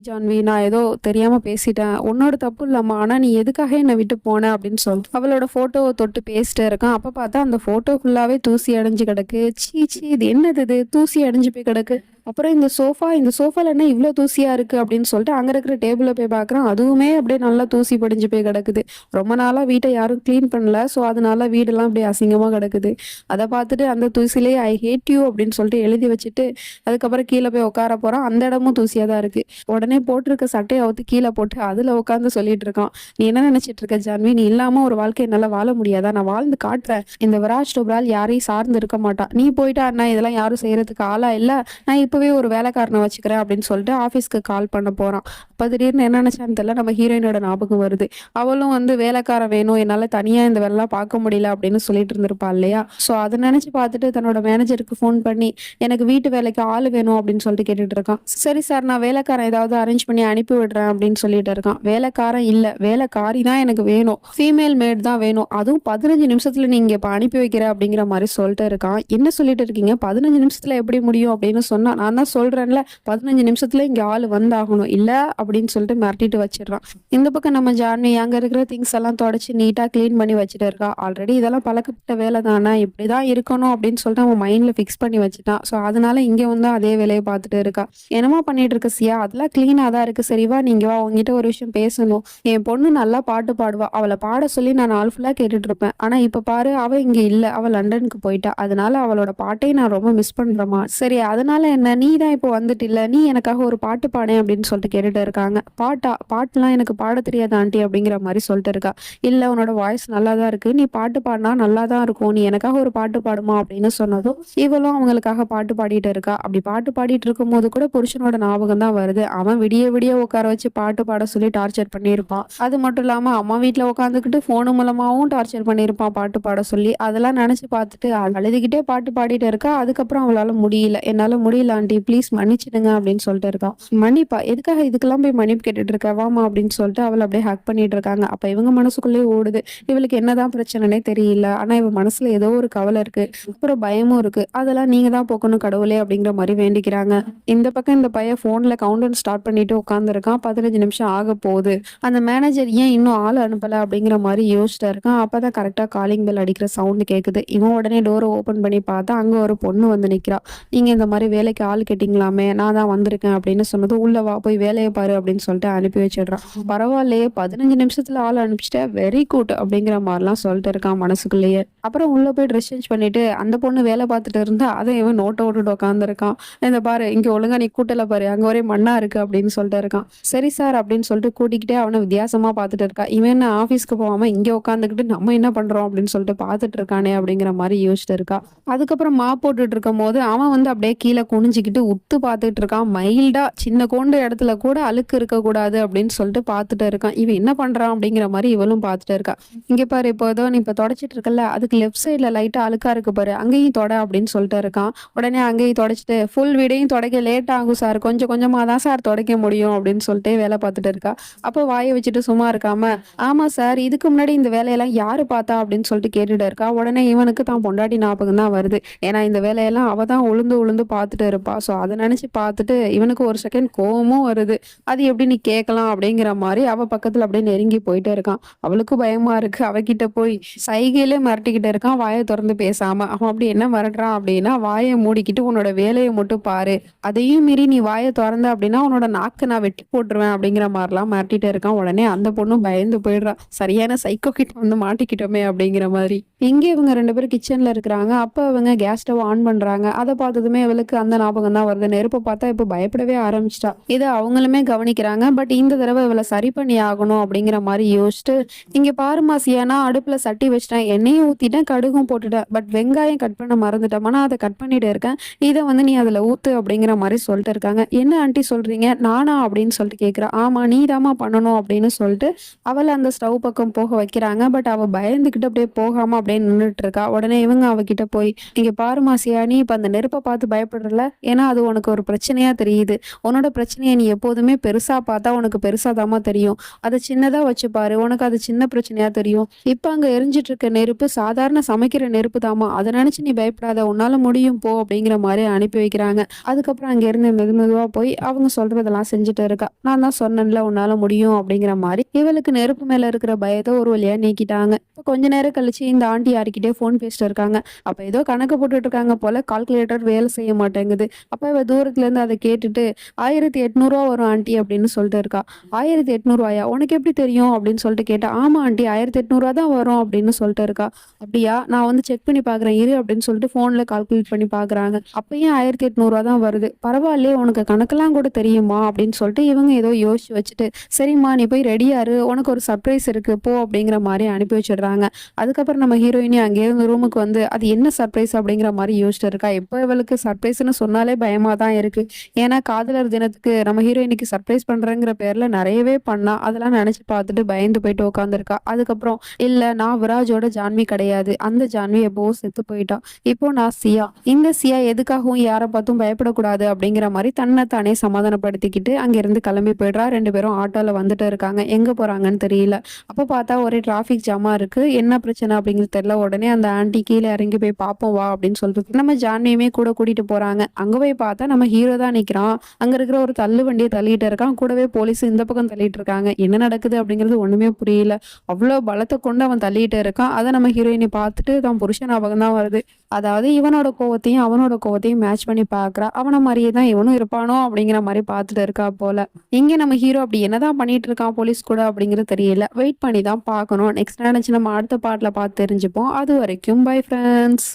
ஜான்வி, நான் ஏதோ தெரியாம பேசிட்டேன். உன்னோட தப்பு இல்லம்மா. ஆனா நீ எதுக்காக என்ன விட்டு போன அப்படின்னு சொல்லிட்டு அவளோட ஃபோட்டோவ தொட்டு பேசிட்டே இருக்கான். அப்ப பார்த்தா அந்த ஃபோட்டோ ஃபுல்லாவே தூசி அடைஞ்சு கிடக்கு. ச்சீ! ச்சீ! இது என்னது இது? தூசி அடைஞ்சு போய் கிடக்கு. அப்புறம் இந்த சோஃபால என்ன இவ்ளோ தூசியா இருக்கு அப்படின்னு சொல்லிட்டு அங்க இருக்கிற டேபிள போய் பார்க்குறான். அதுவுமே அப்படியே நல்லா தூசி படிஞ்சு போய் கிடக்குது. ரொம்ப நாளா வீட்ட யாரும் கிளீன் பண்ணல. ஸோ அதனால வீடெல்லாம் அப்படியே அசிங்கமா கிடக்குது. அத பார்த்துட்டு அந்த தூசியிலேயே ஐ ஹேட் யூ அப்படின்னு சொல்லிட்டு எழுதி வச்சுட்டு, அதுக்கப்புறம் கீழ போய் உட்கார போறான். அந்த இடமும் தூசியா தான் இருக்கு. உடனே போட்டிருக்க சட்டைய அவுத்து கீழ போட்டு அதுல உட்காந்து சொல்லிட்டு இருக்கான். "நீ என்ன நினைச்சிட்டு இருக்க ஜான்வி? நீ இல்லாம ஒரு வாழ்க்கை என்னால வாழ முடியாதா? நான் வாழ்ந்து காட்டுறேன். இந்த விராஜ் டோப்ரால் யாரையும் சார்ந்து இருக்க மாட்டான். நீ போயிட்டா அண்ணா இதெல்லாம் யாரும் செய்யறதுக்கு ஆளா இல்ல. நான் இப்பவே ஒரு வேலைக்காரனை வச்சுக்கிறேன்" அப்படின்னு சொல்லிட்டு ஆஃபீஸ்க்கு கால் பண்ண போறான். அப்ப திடீர்னு என்ன நினைச்சான்னு தெரியல, நம்ம ஹீரோயினோட ஞாபகம் வருது. அவளும் வந்து வேலைக்காரன் வேணும், என்னால தனியா இந்த வேலைலாம் பார்க்க முடியல அப்படின்னு சொல்லிட்டு இருந்திருப்பா இல்லையா? ஸோ அத நினைச்சு பார்த்துட்டு தன்னோட மேனேஜருக்கு ஃபோன் பண்ணி, "எனக்கு வீட்டு வேலைக்கு ஆள் வேணும்" அப்படின்னு சொல்லிட்டு கேட்டுட்டு இருக்கான். "சரி சார், நான் வேலைக்காரன் ஏதாவது அரேஞ்ச் பண்ணி அனுப்பி விடுறேன்" அப்படின்னு சொல்லிட்டு இருக்கான். "வேலைக்காரன் இல்ல, வேலைக்காரி தான் எனக்கு வேணும். ஃபீமேல் மேட் தான் வேணும். அதுவும் 15 நிமிஷத்துல நீங்க இப்ப அனுப்பி வைக்கிற அப்படிங்கிற மாதிரி சொல்லிட்டு இருக்கான். "என்ன சொல்லிட்டு இருக்கீங்க? 15 நிமிஷத்துல எப்படி முடியும்?" அப்படின்னு சொன்னா, "நான் தான் சொல்றேன்ல, 15 நிமிஷத்துல இங்க ஆள் வந்தாகணும். இல்ல" அப்படின்னு சொல்லிட்டு மிரட்டிட்டு வச்சிடுறான். இந்த பக்கம் நம்ம ஜான்வி அங்க இருக்கிற திங்ஸ் எல்லாம் தொடச்சு நீட்டா கிளீன் பண்ணி வச்சுட்டு இருக்கா. ஆல்ரெடி இதெல்லாம் பழக்கப்பட்ட வேலை தானே, இப்படிதான் இருக்கணும் அப்படின்னு சொல்லிட்டு அவன் மைண்ட்ல ஃபிக்ஸ் பண்ணி வச்சுட்டான். ஸோ அதனால இங்க வந்து அதே வேலையை பார்த்துட்டு இருக்கா. "என்னம்மா பண்ணிட்டு இருக்க சியா? அதெல்லாம் கிளீனா தான் இருக்கு. சரி வா, நீங்க வா, உன்கிட்ட ஒரு விஷயம் பேசணும். என் பொண்ணு நல்லா பாட்டு பாடுவா. அவளை பாட சொல்லி நான் நாள் ஃபுல்லா கேட்டுட்டு இருப்பேன். ஆனா இப்ப பாரு, அவ இங்க இல்ல. அவ லண்டனுக்கு போயிட்டா. அதனால அவளோட பாட்டையும் நான் ரொம்ப மிஸ் பண்றேம்மா. சரி அதனால என்ன? நீ தான் இப்போ வந்துட்டில்ல, நீ எனக்காக ஒரு பாட்டு பாடேன்" அப்படின்னு சொல்லிட்டு கேட்டுட்டு இருக்காங்க. "பாட்டா? பாட்டுலாம் எனக்கு பாட தெரியாது ஆண்டி" அப்படிங்கிற மாதிரி சொல்லிட்டு இருக்கா. "இல்ல, உன்னோட வாய்ஸ் நல்லா தான் இருக்கு. நீ பாட்டு பாடினா நல்லா தான் இருக்கும். நீ எனக்காக ஒரு பாட்டு பாடுமா" அப்படின்னு சொன்னதும் இவளும் அவங்களுக்காக பாட்டு பாடிட்டு இருக்கா. அப்படி பாட்டு பாடிட்டு இருக்கும்போது கூட புருஷனோட ஞாபகம் தான் வருது. அவன் விடிய விடிய உட்கார வச்சு பாட்டு பாட சொல்லி டார்ச்சர் பண்ணியிருப்பான். அது மட்டும் இல்லாம அம்மா வீட்ல உட்காந்துக்கிட்டு ஃபோனு மூலமாவும் டார்ச்சர் பண்ணியிருப்பான் பாட்டு பாட சொல்லி. அதெல்லாம் நினைச்சு பார்த்துட்டு அழுதுகிட்டே பாட்டு பாடிட்டு இருக்கா. அதுக்கப்புறம் அவளால முடியல. "என்னால முடியல ஆண்டி, ப்ளீஸ் மன்னிச்சிடுங்க" அப்படின்னு சொல்லிட்டு இருக்கா. "மன்னிப்பா? எதுக்காக இதுக்கெல்லாம் போய் மன்னிப்பு கேட்டுட்டு இருக்க? வாமா" அப்படின்னு சொல்லிட்டு அவள அப்படியே ஹக் பண்ணிட்டு இருக்காங்க. அப்ப இவங்க மனசுக்குள்ளேயே ஓடுது, இவளுக்கு என்னதான் பிரச்சனைனே தெரியல. ஆனா இவ மனசுல ஏதோ ஒரு கவலை இருக்கு. அப்புறம் பயமும் இருக்கு. அதெல்லாம் நீங்க தான் போக்கணும் கடவுளே அப்படிங்கிற மாதிரி வேண்டிக்கிறாங்க. இந்த பக்கம் இந்த பையன் போன்ல கவுண்டர் ஸ்டார்ட் பண்ணிட்டு உட்காந்துருக்கான். 15 நிமிஷம் ஆக போகுது. அந்த மேனேஜர் ஏன் இன்னும் ஆள் அனுப்பல அப்படிங்கிற மாதிரி யோசிச்சுட்டு இருக்கான். அப்பதான் கரெக்டா காலிங் பெல் அடிக்கிற சவுண்ட் கேக்குது. இவன் உடனே டோரை ஓபன் பண்ணி பார்த்தா அங்க ஒரு பொண்ணு வந்து நிக்கிறா. "நீங்க இந்த மாதிரி வேலைக்கு ஆள் கேட்டீங்களாமே, நான் தான் வந்திருக்கேன்" அப்படின்னு சொன்னது, "உள்ள வா, போய் வேலையை பாரு" அப்படின்னு சொல்லிட்டு அனுப்பி வச்சிடுறான். "பரவாயில்லையே, 15 நிமிஷத்துல ஆள் அனுப்பிச்சிட்ட, வெரி குட்" அப்படிங்கிற மாதிரிலாம் சொல்லிட்டு இருக்கான் மனசுக்குள்ளேயே. அப்புறம் உள்ள போய் ட்ரெஸ் சேஞ்ச் பண்ணிட்டு அந்த பொண்ணு வேலை பார்த்துட்டு இருந்தா, அதை இவன் நோட்ட விட்டுட்டு உட்காந்துருக்கான். "இந்த பாரு, இங்க ஒழுங்கா நீ கூட்டல பாரு, அங்க ஒரே மண்ணா இருக்கு" அப்படின்னு சொல்லிட்டு இருக்கான். "சரி சார்" அப்படின்னு சொல்லிட்டு கூட்டிக்கிட்டே அவனை வித்தியாசமா பார்த்துட்டு இருக்கா. இவன் என்ன ஆபீஸ்க்கு போகாம இங்க உட்காந்துக்கிட்டு நம்ம என்ன பண்றோம் அப்படின்னு சொல்லிட்டு பார்த்துட்டு இருக்கானே அப்படிங்கிற மாதிரி யோசிச்சுட்டு இருக்கா. அதுக்கப்புறம் போட்டுட்டு இருக்கும் போது அவன் வந்து அப்படியே கீழே குனிஞ்சுக்கிட்டு உத்து பார்த்துட்டு இருக்கான். மைல்டா சின்ன கோண்டு இடத்துல கூட அழுக்கு இருக்கக்கூடாது அப்படின்னு சொல்லிட்டு பார்த்துட்டு இருக்கான். இவன் என்ன பண்றான் அப்படிங்கிற மாதிரி இவளும் பார்த்துட்டு இருக்கா. "இங்க பாரு, இப்போ ஏதோ நீ இப்ப தொடச்சிட்டு இருக்கல, அதுக்கு லெஃப்ட் சைட்ல லைட்டா அழுக்கா இருக்கு பாரு, அங்கேயும் தொட" அப்படின்னு சொல்லிட்டு இருக்கான். உடனே அங்கேயும் தொடச்சிட்டு, "ஃபுல் வீடையும் துடைக்க லேட் ஆகும் சார், கொஞ்சம் கொஞ்சமா தான் சார் துடைக்க முடியும்" அப்படின்னு சொல்லிட்டு வேலை பார்த்துட்டு இருக்கா. அப்போ வாயை வச்சுட்டு சும்மா இருக்காம, "ஆமா சார், இதுக்கு முன்னாடி இந்த வேலையெல்லாம் யாரு பார்த்தா" அப்படின்னு சொல்லிட்டு கேட்டுட்டு இருக்கா. உடனே இவனுக்கு தான் பொண்டாட்டி ஞாபகம் தான் வருது. ஏன்னா இந்த வேலையெல்லாம் அவ தான் உளுந்து உளுந்து பார்த்துட்டு இருப்பா. ஸோ அதை நினைச்சு பார்த்துட்டு இவனுக்கு ஒரு செகண்ட் கோவமும் வருது. "அது எப்படி நீ கேட்கலாம்" அப்படிங்கிற மாதிரி அவ பக்கத்துல அப்படியே நெருங்கி போயிட்டே இருக்கான். அவளுக்கும் பயமா இருக்கு. அவகிட்ட போய் சைகையிலே மிரட்டிக்கிட்டு இருக்கான், வாயை திறந்து பேசாம. அவன் அப்படி என்ன மிரட்டுறான் அப்படின்னா, "வாயை மூடிக்கிட்டு உன்னோட வேலையை மட்டும் பாரு, அதையும் மீறி நீ வாயை திறந்த அப்படின்னா உன்னோட நாக்கு நான் வெட்டி போட்டுருவேன்" அப்படிங்கிற மாதிரிலாம் மிரட்டிட்டு இருக்கான். உடனே அந்த பொண்ணும் பயந்து போயிடுறா. சரியான சைக்கோ கிட்ட வந்து மாட்டிக்கிட்டோமே அப்படிங்கிற மாதிரி. இங்கே இவங்க 2 பேரும் கிச்சன்ல இருக்கிறாங்க. அப்ப அவங்க கேஸ் ஸ்டவ் ஆன் பண்றாங்க. அதை பார்த்ததுமே இவளுக்கு அந்த ஞாபகம் தான் வருது. நெருப்பை பார்த்தா இப்ப பயப்படவே ஆரம்பிச்சிட்டா. இதை அவங்களுமே கவனிக்கிறாங்க. பட் இந்த தடவை இவளை சரி பண்ணி ஆகணும் அப்படிங்கிற மாதிரி யோசிச்சுட்டு, "இங்க பாருமா சியானா, அடுப்புல சட்டி வச்சிட்டேன், எண்ணெயும் ஊத்திட்டேன், கடுகும் போட்டுட்டேன். பட் வெங்காயம் கட் பண்ண மறந்துட்டேன். ஆனா அதை கட் பண்ணிட்டு இருக்கேன். இதை வந்து நீ அதுல ஊத்து" அப்படிங்கிற மாதிரி சொல்லிட்டு இருக்காங்க. "என்ன ஆண்டி சொல்றீங்க, நானா?" அப்படின்னு சொல்லிட்டு கேட்கிறா. "ஆமா, நீதாம்மா பண்ணணும்" அப்படின்னு சொல்லிட்டு அவளை அந்த ஸ்டவ் பக்கம் போக வைக்கிறாங்க. பட் அவ பயந்துகிட்டு அப்படியே போகாம அப்படியே நின்றுட்டு இருக்கா. உடனே இவங்க அவகிட்ட போய், "இங்க பாருமா சியா, நீ இப்ப அந்த நெருப்பை பார்த்து பயப்படுறல, ஏன்னா அது உனக்கு ஒரு பிரச்சனையா தெரியுது. உன்னோட பிரச்சனைய நீ எப்போதுமே பெருசா பார்த்தா உனக்கு பெருசா தாம்மா தெரியும். அத சின்னதா வச்சு பாரு. உனக்கு அது சின்ன பிரச்சனையா தெரியும். இப்ப அங்க எரிஞ்சிட்டு இருக்க நெருப்பு சாதாரண சமைக்கிற நெருப்பு தாம்மா. அத நினைச்சு நீ பயப்படாத. உன்னால முடியும் போ அப்படிங்கிற மாரி அனுப்பி வைக்கிறாங்க. அதுக்கப்புறம் அங்கேருந்து மெதுவா போய் அவங்க சொல்றதெல்லாம் செஞ்சுட்டு இருக்கா. நான் தான் சொன்னேன்ல உன்னால முடியும் அப்படிங்கிற மாரி இவளுக்கு நெருப்பு மேல இருக்கிற பயத்த ஒரு வழியா நீக்கிட்டாங்க. இப்ப கொஞ்ச நேரம் கழிச்சு இந்த ஆண்டி யார்கிட்டயோ ஃபோன் பேசிட்டு இருக்காங்க. அப்ப ஏதோ கணக்கு போட்டுட்டு இருக்காங்க போல. கால்குலேட்டர் வேலை செய்ய மாட்டேங்குது. அப்ப இவ தூரத்துல இருந்து அத கேட்டுட்டு ரூ. 1800 வரும் ஆண்டி அப்படின்னு சொல்லிட்டு இருக்கா. ரூ. 1800 உனக்கு எப்படி தெரியும் அப்படின்னு சொல்லிட்டு கேட்டா, ஆமா ஆண்டி ரூ. 1800 தான் வரும் அப்படின்னு சொல்லிட்டு இருக்கா. அப்படியா நான் வந்து செக் பண்ணி பார்க்குறேன் இரு அப்படின்னு சொல்லிட்டு ஃபோன்ல கால்குலேட் பண்ணி பார்க்குறாங்க. அப்பயும் ரூ. 1800 தான் வருது. பரவாயில்லையே உனக்கு கணக்கெல்லாம் கூட தெரியுமா அப்படின்னு சொல்லிட்டு இவங்க ஏதோ யோசிச்சு வச்சுட்டு, சரிம்மா நீ போய் ரெடியா இரு உனக்கு ஒரு சர்ப்ரைஸ் இருக்கு போ அப்படிங்கிற மாதிரி அனுப்பி வச்சிடுறாங்க. அதுக்கப்புறம் நம்ம ஹீரோயினி அங்கே இருந்து ரூமுக்கு வந்து அது என்ன சர்ப்ரைஸ் அப்படிங்கிற மாதிரி யோசிச்சுட்டு இருக்கா. இப்போ இவளுக்கு சர்ப்ரைஸ்ன்னு சொன்னாலே பயமா தான் இருக்கு. ஏன்னா காதலர் தினத்துக்கு நம்ம ஹீரோயினிக்கு சர்ப்ரைஸ் பண்றேங்கிற பேர்ல நிறையவே பண்ணா. அதெல்லாம் நினைச்சு பார்த்துட்டு பயந்து போயிட்டு உட்காந்துருக்கா. அதுக்கப்புறம் இல்ல நான் விராஜோட ஜான்வி கிடையாது. அந்த ஜான்வி எப்போ செத்து போயிட்டா. இப்போ நான் சியா. இந்த சியா எதுக்காகவும் யாரை பார்த்தும் பயப்படக்கூடாது அப்படிங்கிற மாதிரி தன்னை தானே சமாதானப்படுத்திக்கிட்டு அங்கிருந்து கிளம்பி போயிடுறா. 2 பேரும் ஆட்டோல வந்துட்டு இருக்காங்க. எங்க போறாங்கன்னு தெரியல. அப்ப பார்த்தா ஒரே டிராஃபிக் ஜாமா இருக்கு. என்ன பிரச்சனை அப்படிங்கிறது தெரியல. உடனே அந்த ஆண்டி கீழே இறங்கி போய் பார்ப்போம் வா அப்படின்னு சொல்லிட்டு நம்ம ஜான்வியுமே கூட கூட்டிட்டு போறாங்க. அங்க போய் பார்த்தா நம்ம ஹீரோ தான் நிக்கிறான். அங்க இருக்கிற ஒரு தள்ளு வண்டியை தள்ளிட்டு இருக்கான். கூடவே போலீஸ் இந்த பக்கம் தள்ளிட்டு இருக்காங்க. என்ன நடக்குது அப்படிங்கிறது ஒண்ணுமே புரியல. அவ்வளோ பலத்தை கொண்டு அவன் தள்ளிட்டு இருக்கான். அதை நம்ம ஹீரோயினி பார்த்துட்டு தான் புருஷன் ஞாபகம் தான் வருது. அதாவது இவனோட கோவத்தையும் அவனோட கோவத்தையும் மேட்ச் பண்ணி பார்க்கறா. அவன மாதிரியே தான் இவனும் இருப்பானோ அப்படிங்கிற மாதிரி பார்த்துட்டு இருக்கா போல. இங்க நம்ம ஹீரோ அப்படி என்னதான் பண்ணிட்டு இருக்கான் போலீஸ் கூட அப்படிங்கிறது தெரியல. வெயிட் பண்ணி தான் பார்க்கணும். நெக்ஸ்ட் நினைச்சு நம்ம அடுத்த பாட்டுல பார்த்து தெரிஞ்சுப்போம். அது வரைக்கும் பை ஃப்ரெண்ட்ஸ்.